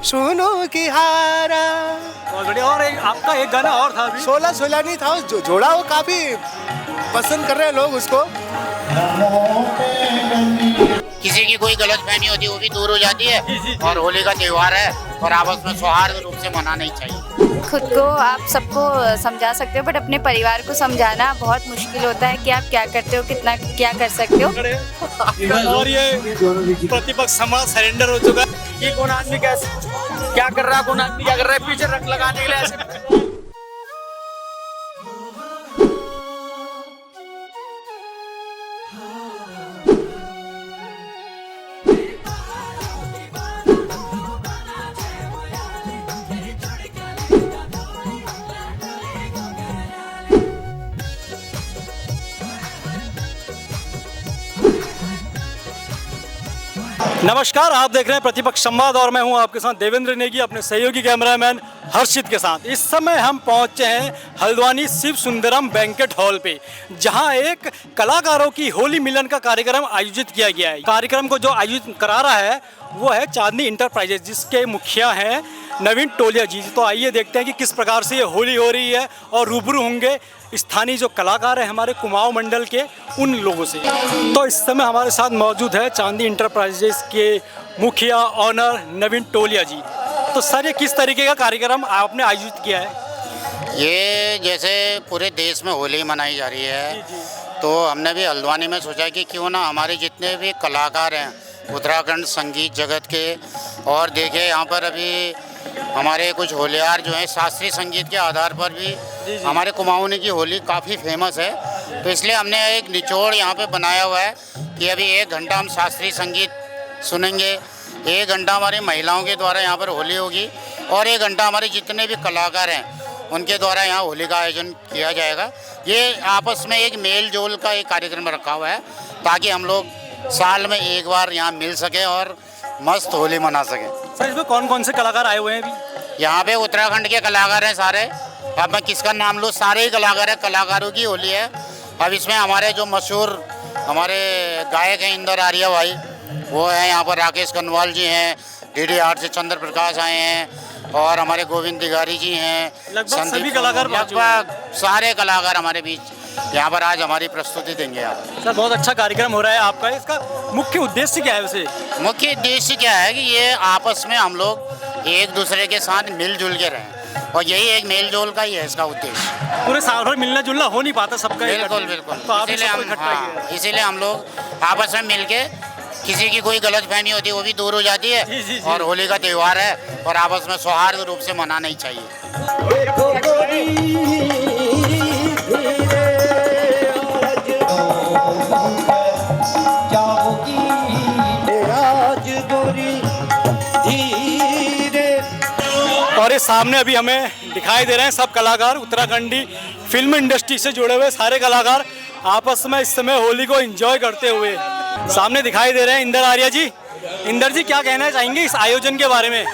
सुनो कि हारा। बहुत बढ़िया। और आपका एक गाना और था अभी, 16 नहीं था, जो जोड़ा वो काफी पसंद कर रहे हैं लोग उसको। किसी की कोई गलतफहमी होती है वो भी दूर हो जाती है। और होली का त्योहार है और आपस में सौहार्द रूप से मनाना ही चाहिए। खुद को आप सबको समझा सकते हो, बट अपने परिवार को समझाना बहुत मुश्किल होता है कि आप क्या करते हो, कितना क्या कर सकते हो। और ये प्रतिपक्ष समाज सरेंडर हो चुका है। ये कौन आदमी कैसे क्या कर रहा है, कौन आदमी क्या कर रहा है, पीछे रंग लगाने के लिए ऐसे। नमस्कार, आप देख रहे हैं प्रतिपक्ष संवाद और मैं हूं आपके साथ देवेंद्र नेगी, अपने सहयोगी कैमरामैन हर्षित के साथ। इस समय हम पहुंचे हैं हल्द्वानी शिव सुंदरम बैंकेट हॉल पे, जहां एक कलाकारों की होली मिलन का कार्यक्रम आयोजित किया गया है। कार्यक्रम को जो आयोजित करा रहा है वो है चांदनी इंटरप्राइजेज, जिसके मुखिया हैं नवीन टोलिया जी। तो आइए देखते हैं कि किस प्रकार से ये होली हो रही है और रूबरू होंगे स्थानीय जो कलाकार हैं हमारे कुमाऊं मंडल के, उन लोगों से। तो इस समय हमारे साथ मौजूद है चांदनी इंटरप्राइजेज के मुखिया ऑनर नवीन टोलिया जी। तो सर, ये किस तरीके का कार्यक्रम आपने आयोजित किया है? ये जैसे पूरे देश में होली मनाई जा रही है, तो हमने भी हल्द्वानी में सोचा कि क्यों ना हमारे जितने भी कलाकार हैं उत्तराखंड संगीत जगत के, और देखे यहाँ पर अभी हमारे कुछ होलियार जो हैं शास्त्रीय संगीत के आधार पर भी हमारे कुमाऊनी की होली काफ़ी फेमस है। तो इसलिए हमने एक निचोड़ यहाँ पे बनाया हुआ है कि अभी 1 घंटा हम शास्त्रीय संगीत सुनेंगे, 1 घंटा हमारी महिलाओं के द्वारा यहाँ पर होली होगी, और 1 घंटा हमारे जितने भी कलाकार हैं उनके द्वारा यहाँ होली का आयोजन किया जाएगा। ये आपस में एक मेल जोल का एक कार्यक्रम रखा हुआ है, ताकि हम लोग साल में एक बार यहाँ मिल सकें और मस्त होली मना सकें। सर, इसमें कौन कौन से कलाकार आए हुए हैं अभी? यहाँ पे उत्तराखंड के कलाकार हैं सारे। अब मैं किसका नाम लूँ, सारे ही कलाकार हैं, कलाकारों की होली है। अब इसमें हमारे जो मशहूर हमारे गायक हैं इंदर आर्या भाई, वो हैं यहाँ पर। राकेश कनवाल जी हैं, DD8 से चंद्र प्रकाश आए हैं, और हमारे गोविंद तिवारी जी हैं। लगभग सभी कलाकार, लगभग सारे कलाकार हमारे बीच यहाँ पर आज हमारी प्रस्तुति देंगे। आप सर, बहुत अच्छा कार्यक्रम हो रहा है आपका। इसका मुख्य उद्देश्य क्या है वैसे? मुख्य उद्देश्य क्या है कि ये आपस में हम लोग एक दूसरे के साथ मिलजुल के रहें, और यही एक मेल जोल का ही है इसका उद्देश्य। पूरे साल भर मिलना जुलना हो नहीं पाता सबका। बिल्कुल बिल्कुल। तो आप इसीलिए हम लोग आपस में मिलके, किसी की कोई गलतफहमी होती है वो भी दूर हो जाती है। जी। और होली का त्योहार है और आपस में सौहार्द रूप से मनाना ही चाहिए। और ये सामने अभी हमें दिखाई दे रहे हैं सब कलाकार, उत्तराखंडी फिल्म इंडस्ट्री से जुड़े हुए सारे कलाकार आपस में इस समय होली को एंजॉय करते हुए सामने दिखाई दे रहे हैं। इंदर आर्या जी, इंदर जी क्या कहना चाहेंगे इस आयोजन के बारे में?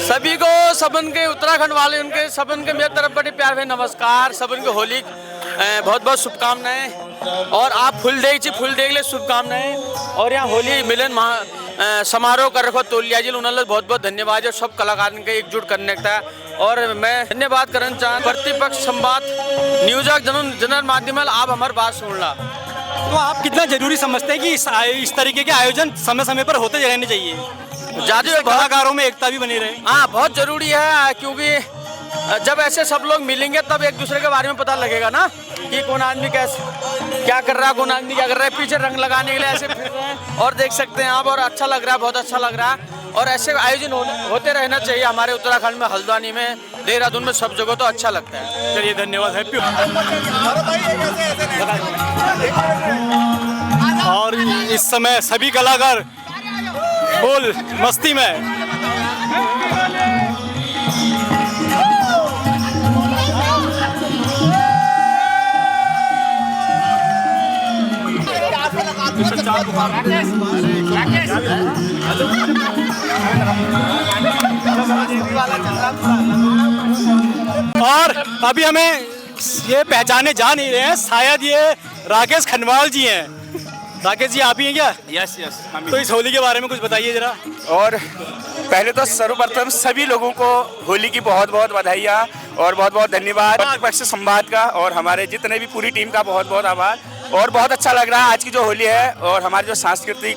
सभी को, सबन के उत्तराखंड वाले, उनके सबन के मेरी तरफ बड़े प्यार है नमस्कार। सबन को होली बहुत बहुत शुभकामनाएं, और आप फुल डे ले शुभकामनाएं। और यहाँ होली मिलन समारोह कर रखो तोलिया जी, उन्होंने बहुत बहुत धन्यवाद है सब कलाकारों के एकजुट करने का। और मैं धन्यवाद करना चाहूँ प्रतिपक्ष संवाद न्यूज जनरल माध्यम आप हमारी बात सुन ला। तो आप कितना जरूरी समझते हैं कि इस तरीके के आयोजन समय समय पर होते रहने चाहिए, ज़्यादा कलाकारों में एकता भी बनी रहे? हाँ, बहुत जरूरी है, क्योंकि जब ऐसे सब लोग मिलेंगे तब एक दूसरे के बारे में पता लगेगा ना कि कौन आदमी कैसे क्या कर रहा है, कौन आदमी क्या कर रहा है, पीछे रंग लगाने के लिए ऐसे फिर रहे हैं। और देख सकते हैं आप, और अच्छा लग रहा है, बहुत अच्छा लग रहा है। और ऐसे आयोजन होते रहना चाहिए हमारे उत्तराखंड में, हल्द्वानी में, देहरादून में, सब जगह तो अच्छा लगता है। चलिए, धन्यवाद, हैप्पी। और इस समय सभी कलाकार फुल मस्ती में। और अभी हमें ये पहचाने जा नहीं रहे हैं, शायद ये राकेश खनवाल जी हैं। राकेश जी आप ही हैं क्या? यस यस हम तो इस होली के बारे में कुछ बताइए जरा। और पहले तो सर्वप्रथम सभी लोगों को होली की बहुत बहुत बधाइयाँ और बहुत बहुत धन्यवाद प्रतिपक्ष संवाद का, और हमारे जितने भी पूरी टीम का बहुत बहुत आभार। और बहुत अच्छा लग रहा है आज की जो होली है, और हमारी जो सांस्कृतिक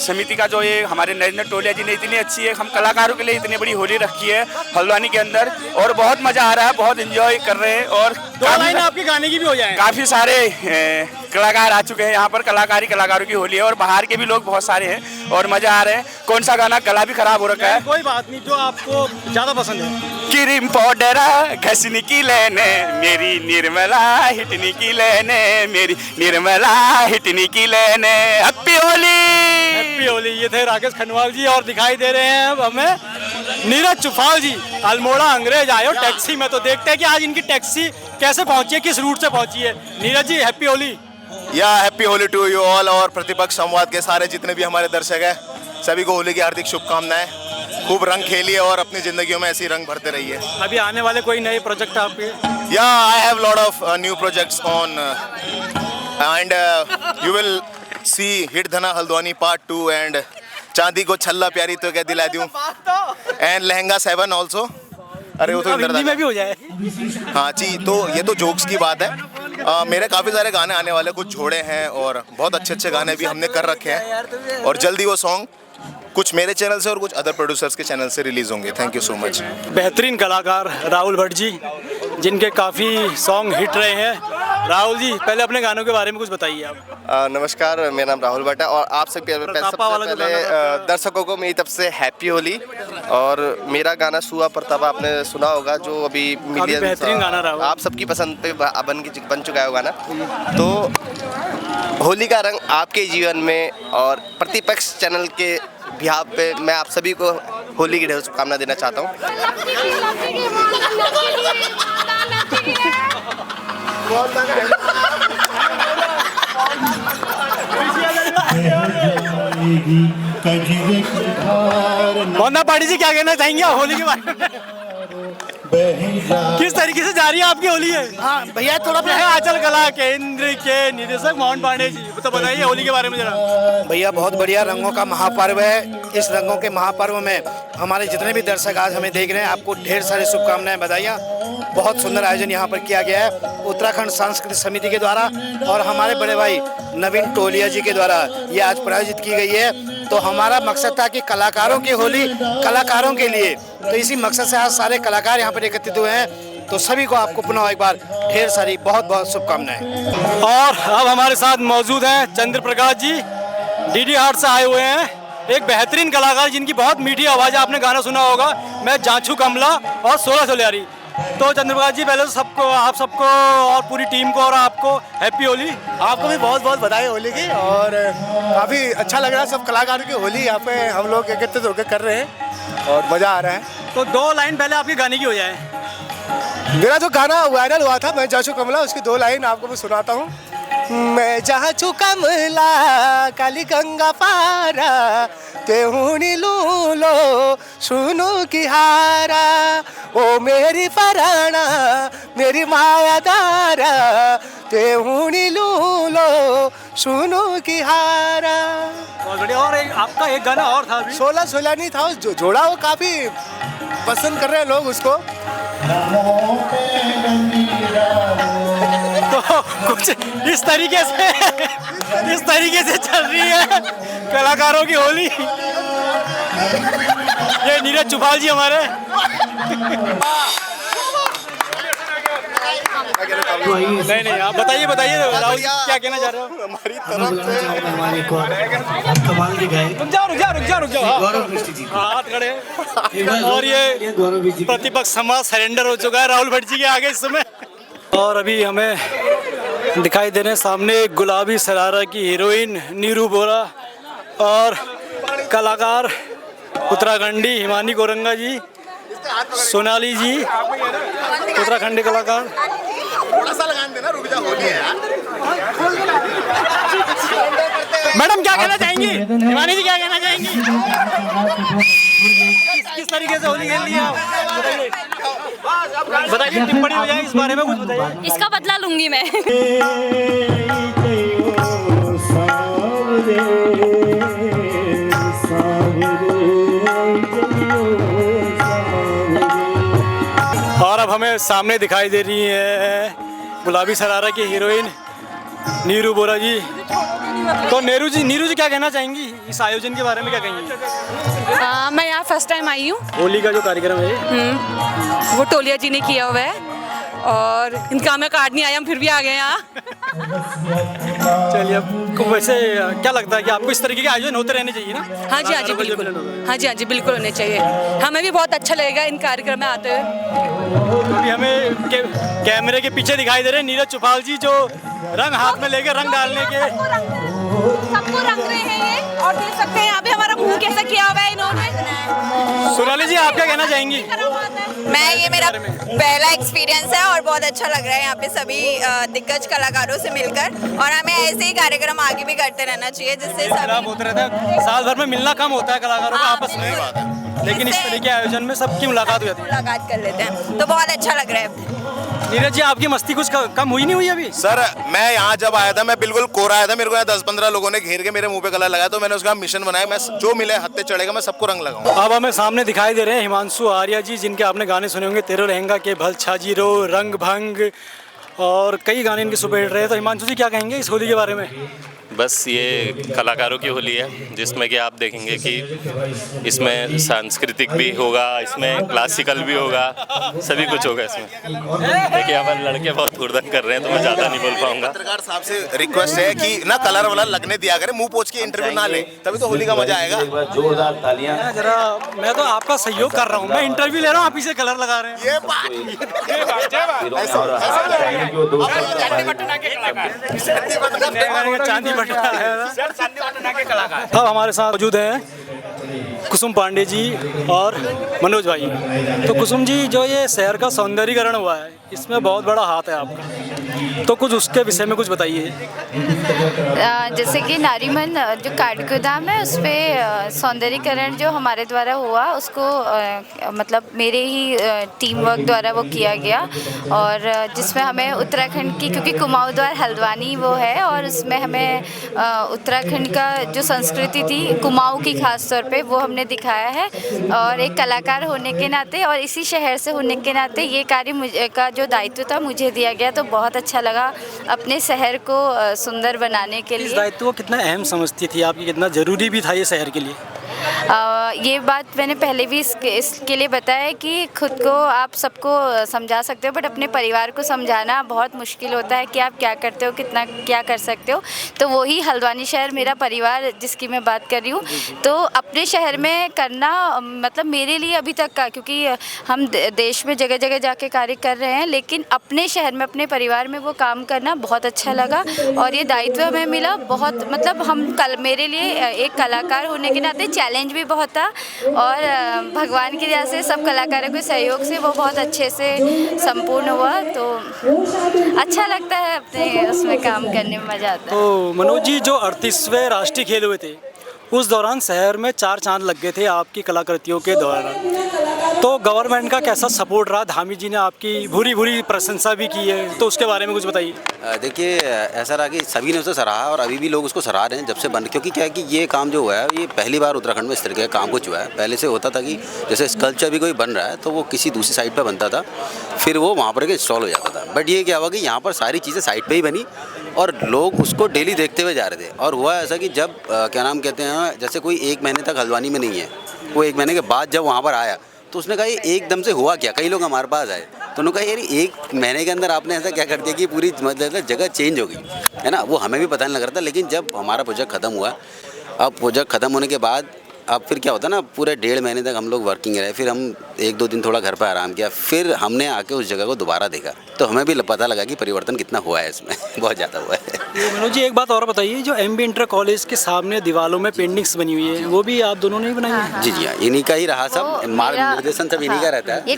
समिति का जो ये हमारे नरेंद्र टोलिया जी ने इतनी अच्छी है, हम कलाकारों के लिए इतनी बड़ी होली रखी है हल्द्वानी के अंदर, और बहुत मजा आ रहा है, बहुत एंजॉय कर रहे हैं। और दो लाइन आपके गाने की भी हो जाए। काफी सारे कलाकार आ चुके हैं यहाँ पर, कलाकारों की होली है, और बाहर के भी लोग बहुत सारे हैं और मजा आ रहे हैं। कौन सा गाना, गला भी खराब हो रखा है। कोई बात नहीं, जो आपको ज्यादा पसंद है। क्रीम पाउडर घसने की लेने मेरी निर्मला हिटनी की लेने, मेरी निर्मला हिटनी की लेने। Happy Holi, happy Holi. ये थे राकेश खनवाल जी, और दिखाई दे रहे हैं अब हमें नीरज चुफाल जी, अल्मोड़ा अंग्रेज आए हो टैक्सी में। तो देखते हैं कि आज इनकी टैक्सी कैसे पहुंची है, किस रूट से पहुंची है। नीरज जी हैप्पी होली। या happy Holi to you all, और प्रतिपक्ष संवाद के सारे जितने भी हमारे दर्शक हैं सभी को होली की हार्दिक शुभकामनाएं। खूब रंग खेलिए और अपनी जिंदगियों में ऐसे ही रंग भरते रहिए। अभी आने वाले कोई नए प्रोजेक्ट आपके? या I have lot of new projects on and you will see hit धना हल्द्वानी पार्ट 2 एंड चांदी को छल्ला प्यारी तो क्या दिला दूं, एंड लहंगा 7 ऑल्सो। अरे वो तो अब हिंदी में भी हो जाए। हाँ जी, तो ये तो जोक्स की बात है। मेरे काफ़ी सारे गाने आने वाले, कुछ जोड़े हैं और बहुत अच्छे अच्छे गाने भी हमने कर रखे हैं, और जल्दी वो सॉन्ग कुछ मेरे चैनल से और कुछ अदर प्रोड्यूसर्स के चैनल से रिलीज होंगे। Thank you so much. बेहतरीन कलाकार राहुल भट्ट जी, जिनके काफ़ी सॉन्ग हिट रहे हैं। राहुल जी पहले अपने गानों के बारे में कुछ बताइए आप। नमस्कार, मेरा नाम राहुल भट्ट है, और आप सबसे पहले दर्शकों को मेरी तरफ से हैप्पी होली। और मेरा गाना सुआ प्रतापा आपने सुना होगा, जो अभी मिलियन, बेहतरीन गाना रहा, आप सबकी पसंद पे बन चुका है वो गाना। तो होली का रंग आपके जीवन में, और प्रतिपक्ष चैनल के बिहार पे मैं आप सभी को होली की ढेर शुभकामना देना चाहता हूँ। मोहना पाड़ी जी क्या कहना चाहेंगे होली के बारे में? किस तरीके से जा रही है आपकी होली है? हाँ भैया, थोड़ा है आंचल कला केंद्र के निदेशक मोहन पांडे जी, तो बताइए होली के बारे में जरा। भैया बहुत बढ़िया, रंगों का महापर्व है। इस रंगों के महापर्व में हमारे जितने भी दर्शक आज हमें देख रहे हैं, आपको ढेर सारी शुभकामनाएं, बधाइयाँ। बहुत सुंदर आयोजन यहाँ पर किया गया है उत्तराखंड सांस्कृतिक समिति के द्वारा, और हमारे बड़े भाई नवीन टोलिया जी के द्वारा ये आज प्रायोजित की गई है। तो हमारा मकसद था कि कलाकारों की होली कलाकारों के लिए, तो इसी मकसद से आज सारे कलाकार यहाँ पर एकत्रित हुए हैं। तो सभी को आपको पुनः एक बार ढेर सारी बहुत बहुत शुभकामनाएं। और अब हमारे साथ मौजूद हैं चंद्र प्रकाश जी, डीडी हाट से आए हुए हैं, एक बेहतरीन कलाकार जिनकी बहुत मीठी आवाज़ है। आपने गाना सुना होगा, मैं जांचू कमला और 16 सोलियारी। तो चंद्रप्रकाश जी पहले तो सबको, आप सबको और पूरी टीम को और आपको हैप्पी होली। आपको भी बहुत बहुत बधाई होली की, और काफ़ी अच्छा लग रहा है। सब कलाकारों की होली यहाँ पे हम लोग एकत्रित होकर कर रहे हैं और मज़ा आ रहा है। तो 2 लाइन पहले आपके गाने की हो जाए। मेरा जो गाना वायरल हुआ था, मैं जाचू कमला, उसकी 2 लाइन आपको मैं सुनाता हूँ। मैं जाचू कमला काली गंगा पारा, तेहूनी लूलो सुनो की हारा, ओ मेरी पराना मेरी माया दारा, तेहूनी लूलो सुनो की हारा। बहुत बढ़िया। और आपका एक गाना और था, 16 सोलानी था, जो जोड़ा वो काफ़ी पसंद कर रहे हैं लोग उसको। तो कुछ इस तरीके से चल रही है कलाकारों की होली। ये नीरज चुफाल जी हमारे। नहीं आप बताइए राहुल क्या कहना चाह रहे हो? हमारी तरफ से कमाल के गए। रुक जाओ हाथ खड़े। और ये प्रतिपक्ष समाज सरेंडर हो चुका है राहुल भट्ट जी के आगे इस समय। और अभी हमें दिखाई दे रहे हैं सामने गुलाबी सरारा की हीरोइन नीरू बोरा, और कलाकार उत्तराखंडी हिमानी कोरंगा जी, सोनाली जी, उत्तराखंडी कलाकार। थोड़ा सा लगा देना, रुक जा, होली है यार। मैडम क्या कहना चाहेंगी? हिमानी जी क्या कहना चाहेंगी? किस तरीके से होली खेल रही है आप? बताइए टिप्पणी हो जाए इस बारे में, कुछ बताइए। इसका बदला लूंगी मैं। और अब हमें सामने दिखाई दे रही है गुलाबी सरारा की हीरोइन नीरू बोरा जी। तो नीरू जी क्या कहना चाहेंगी इस आयोजन के बारे में, क्या कहेंगी? मैं यहाँ फर्स्ट टाइम आई हूँ। होली का जो कार्यक्रम है वो टोलिया जी ने किया हुआ है और इनका हमें कार्ड नहीं आया, हम फिर भी आ गए यहाँ। चलिए, आपको वैसे क्या लगता है कि आपको इस तरीके के आयोजन होते रहने चाहिए ना? हाँ जी बिल्कुल, हाँ जी बिल्कुल होने चाहिए। हमें भी बहुत अच्छा लगेगा इन कार्यक्रम में आते हुए। अभी हमें कैमरे के पीछे दिखाई दे रहे हैं नीरज चुफाल जी, जो रंग हाथ में लेकर रंग डालने के सबको रंग रहे हैं ये, और देख सकते हैं यहाँ पे हमारा मुंह कैसा किया हुआ है इन्होंने। सोनाली जी, आप क्या कहना चाहेंगी? ये मेरा पहला एक्सपीरियंस है और बहुत अच्छा लग रहा है यहाँ पे सभी दिग्गज कलाकारों से मिलकर, और हमें ऐसे ही कार्यक्रम आगे भी करते रहना चाहिए जिससे सब होते रहता है। साल भर में मिलना कम होता है कलाकारों का आपस में, लेकिन इस तरह के आयोजन में सबकी मुलाकात हो जाती है, मुलाकात कर लेते हैं, तो बहुत अच्छा लग रहा है। नीरज जी, आपकी मस्ती कुछ कम हुई नहीं हुई अभी? सर, मैं यहाँ जब आया था मैं बिल्कुल कोरा आया था, मेरे को यहाँ 10-15 लोगों ने घेर के मेरे मुंह पे कलर लगाया, तो मैंने उसका मिशन बनाया, मैं जो मिले हत्ते चढ़ेगा मैं सबको रंग लगाऊंगा। अब हमें सामने दिखाई दे रहे हैं हिमांशु आर्या जी, जिनके आपने गाने सुने होंगे, तेरे लहंगा के भल छाजीरो, रंग भंग, और कई गाने इनके सुपर हिट रहे। तो हिमांशु जी क्या कहेंगे इस होली के बारे में? बस ये कलाकारों की होली है जिसमें कि आप देखेंगे कि इसमें सांस्कृतिक भी होगा, इसमें क्लासिकल भी होगा, सभी कुछ होगा इसमें। देखिए यहाँ पर लड़के बहुत हुड़दंग कर रहे हैं, तो मैं ज़्यादा नहीं बोल पाऊंगा। पत्रकार साहब से रिक्वेस्ट है कि ना कलर वाला लगने दिया करें, मुंह पोंछ के इंटरव्यू ना ले, तभी तो होली का मजा आएगा। जोरदार तालियां। जरा मैं तो आपका सहयोग कर रहा हूँ, मैं इंटरव्यू ले रहा हूँ, आप इसे कलर लगा रहे हैं। ये बात चांदी अब हमारे साथ मौजूद हैं कुसुम पांडे जी और मनोज भाई। तो कुसुम जी, जो ये शहर का सौंदर्यीकरण हुआ है, इसमें बहुत बड़ा हाथ है आपका, तो कुछ उसके विषय में कुछ बताइए। जैसे कि नारीमन जो काठगोदाम है, उस पर सौंदर्यीकरण जो हमारे द्वारा हुआ, उसको मतलब मेरे ही टीम वर्क द्वारा वो किया गया, और जिसमें हमें उत्तराखंड की, क्योंकि कुमाऊं द्वार हल्द्वानी वो है, और उसमें हमें उत्तराखंड का जो संस्कृति थी कुमाऊं की खास तौर पे, वो हमने दिखाया है। और एक कलाकार होने के नाते और इसी शहर से होने के नाते ये कार्य मुझे का जो दायित्व था मुझे दिया गया, तो बहुत अच्छा लगा अपने शहर को सुंदर बनाने के लिए। इस दायित्व को कितना अहम समझती थी आपकी, कितना ज़रूरी भी था ये शहर के लिए? ये बात मैंने पहले भी इसके लिए बताया कि खुद को आप सबको समझा सकते हो, बट अपने परिवार को समझाना बहुत मुश्किल होता है कि आप क्या करते हो, कितना क्या कर सकते हो। तो वही हल्द्वानी शहर मेरा परिवार जिसकी मैं बात कर रही हूँ, तो अपने शहर में करना मतलब मेरे लिए अभी तक का, क्योंकि हम देश में जगह जगह जाके कार्य कर रहे हैं, लेकिन अपने शहर में अपने परिवार में वो काम करना बहुत अच्छा लगा, और ये दायित्व हमें मिला बहुत, मतलब मेरे लिए एक कलाकार होने के नाते चैलेंज भी बहुत था, और भगवान की दया से सब कलाकारों के सहयोग से वो बहुत अच्छे से संपूर्ण हुआ, तो अच्छा लगता है अपने उसमें काम करने में, मज़ा आता है। तो मनोज जी, जो 38वें राष्ट्रीय खेल हुए थे, उस दौरान शहर में 4 चांद लग गए थे आपकी कलाकृतियों के दौरान, तो गवर्नमेंट का कैसा सपोर्ट रहा? धामी जी ने आपकी भूरी भूरी प्रशंसा भी की है, तो उसके बारे में कुछ बताइए। देखिए, ऐसा रहा कि सभी ने उसे सराहा, और अभी भी लोग उसको सराह रहे हैं जब से बंद, क्योंकि क्या है कि ये काम जो हुआ है, ये पहली बार उत्तराखंड में इस तरह का काम कुछ हुआ है। पहले से होता था कि जैसे स्कल्पचर भी कोई बन रहा है तो वो किसी दूसरी साइड पर बनता था, फिर वो वहाँ पर इंस्टॉल हो जाता था। बट ये क्या हुआ कि यहाँ पर सारी चीज़ें साइड पर ही बनी, और लोग उसको डेली देखते हुए जा रहे थे। और हुआ ऐसा कि जब क्या नाम कहते हैं, जैसे कोई 1 महीने तक हल्द्वानी में नहीं है, वो 1 महीने के बाद जब वहाँ पर आया, तो उसने कहा ये एकदम से हुआ क्या। कई लोग हमारे पास आए तो उन्होंने कहा यार 1 महीने के अंदर आपने ऐसा क्या कर दिया कि पूरी मतलब जगह चेंज हो गई, है ना। वो हमें भी पता नहीं लग रहा था, लेकिन जब हमारा प्रोजेक्ट ख़त्म हुआ, अब प्रोजेक्ट ख़त्म होने के बाद अब फिर क्या होता है ना, पूरे 1.5 महीने तक हम लोग वर्किंग रहे, फिर हम 1-2 दिन थोड़ा घर पर आराम किया, फिर हमने आके उस जगह को दोबारा देखा, तो हमें भी पता लगा कि परिवर्तन कितना हुआ है इसमें। बहुत ज़्यादा हुआ है। मनोज जी, एक बात और बताइए, जो MB इंटर कॉलेज के सामने दीवारों में पेंटिंग्स बनी हुई है, वो भी आप दोनों ने ही बनाई है? जी हाँ, इन्हीं का ही रहा, सब मार्ग निर्देशन सब इन्हीं का रहता है। ये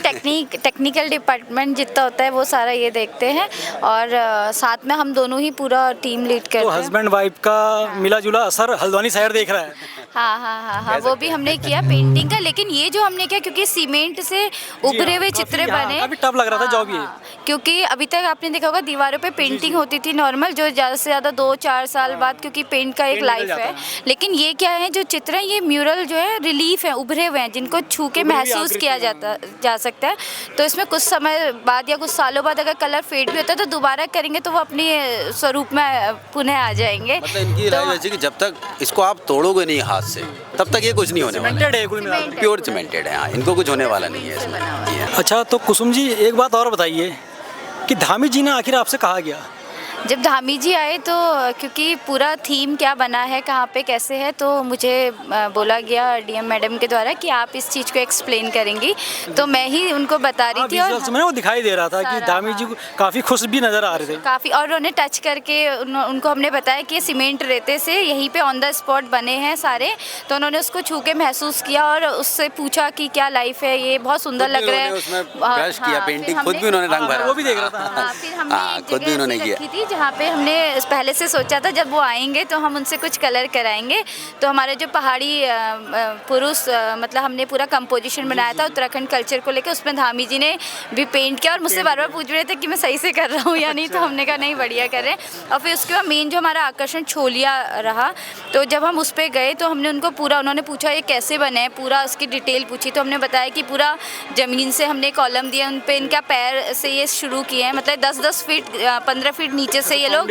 टेक्निकल डिपार्टमेंट जितना होता है वो सारा ये देखते हैं, और साथ में हम दोनों ही पूरा टीम लीड करते हैं। तो हस्बैंड वाइफ का मिला जुला असर हल्द्वानी शहर देख रहा है। हाँ, वो भी हमने किया पेंटिंग का। लेकिन ये जो हमने किया क्योंकि सीमेंट से उभरे हुए चित्र बने, काफी टफ लग रहा था जॉब ये। क्योंकि अभी तक आपने देखा होगा दीवारों पे पेंटिंग होती थी नॉर्मल, जो ज़्यादा से ज़्यादा 2-4 साल बाद, क्योंकि पेंट का एक लाइफ है। लेकिन ये क्या है, जो चित्र है ये म्यूरल जो है रिलीफ है, उभरे हुए हैं, जिनको छू के महसूस किया जा सकता है। तो इसमें कुछ समय बाद या कुछ सालों बाद अगर कलर फेड भी होता है तो दोबारा करेंगे तो वो अपने स्वरूप में पुनः आ जाएंगे। मतलब इनकी लाइफ ऐसी कि जब तक इसको आप तोड़ोगे नहीं हाथ से तब तक ये कुछ नहीं होने वाला। प्योर सीमेंटेड है, हाँ, इनको कुछ होने वाला नहीं है इसमें। अच्छा, तो कुसुम जी एक बात और बताइए कि धामी जी ने आखिर आपसे कहा गया? जब धामी जी आए तो क्योंकि पूरा थीम क्या बना है, कहाँ पे कैसे है, तो मुझे बोला गया डीएम मैडम के द्वारा कि आप इस चीज़ को एक्सप्लेन करेंगी। तो मैं ही उनको बता रही थी, और वो दिखाई दे रहा था कि धामी जी काफ़ी खुश भी नज़र आ रहे थे काफ़ी। और उन्होंने टच करके उनको हमने बताया कि सीमेंट रेते से यहीं पे ऑन द स्पॉट बने हैं सारे। तो उन्होंने उसको छू के महसूस किया और उससे पूछा कि क्या लाइफ है, ये बहुत सुंदर लग रहा है। पेंटिंग खुद भी उन्होंने रंग भरा, वो भी देख रहा था। फिर हमने खुद भी उन्होंने किया, जहाँ पे हमने पहले से सोचा था जब वो आएंगे तो हम उनसे कुछ कलर कराएंगे। तो हमारे जो पहाड़ी पुरुष मतलब हमने पूरा कंपोजिशन बनाया था उत्तराखंड कल्चर को लेकर, उसमें धामी जी ने भी पेंट किया और मुझसे बार बार पूछ रहे थे कि मैं सही से कर रहा हूँ या नहीं। तो हमने कहा नहीं, बढ़िया कर रहे हैं। और फिर उसके बाद मेन जो हमारा आकर्षण छोलिया रहा, तो जब हम उस पर गए तो हमने उनको पूरा, उन्होंने पूछा ये कैसे बने हैं, पूरा उसकी डिटेल पूछी। तो हमने बताया कि पूरा ज़मीन से हमने कॉलम दिया, उन पर इनका पैर से ये शुरू किए हैं, मतलब 10-10 फीट 15 फीट नीचे से ये लोग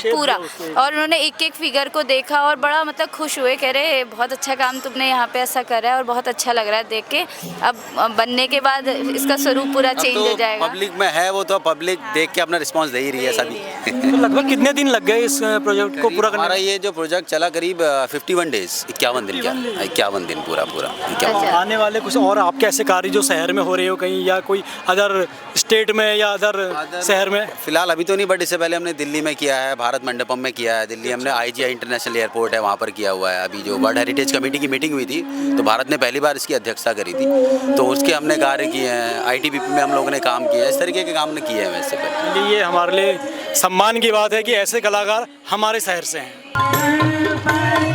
पूरा। और उन्होंने एक एक फिगर को देखा और बड़ा मतलब खुश हुए, कह रहे बहुत अच्छा काम तुमने यहाँ पे ऐसा करा है और बहुत अच्छा लग रहा है देख के। अब बनने के बाद इसका स्वरूप पूरा चेंज हो जाएगा। पब्लिक में है वो, तो पब्लिक देख के अपना रिस्पांस दे ही रही है सभी। तो लगभग कितने दिन लग गए इस प्रोजेक्ट को पूरा करने? हमारा ये जो प्रोजेक्ट चला करीब 51 डेज, 51 दिन, 51 दिन पूरा 51। आने वाले कुछ और आपके ऐसे कार्य जो शहर में हो रहे हो कहीं, या कोई अदर स्टेट में या अदर शहर में? फिलहाल अभी तो नहीं, बट इससे पहले हमने दिल्ली में किया है, भारत मंडपम में किया है। दिल्ली हमने IGI इंटरनेशनल एयरपोर्ट है वहाँ पर किया हुआ है। अभी जो वर्ल्ड हेरिटेज कमेटी की मीटिंग हुई थी तो भारत ने पहली बार इसकी अध्यक्षता करी थी, तो उसके हमने कार्य किए हैं। ITBP में हम लोगों ने काम किया है, इस तरीके के काम ने किए हैं वैसे पहले। ये हमारे लिए सम्मान की बात है कि ऐसे कलाकार हमारे शहर से हैं।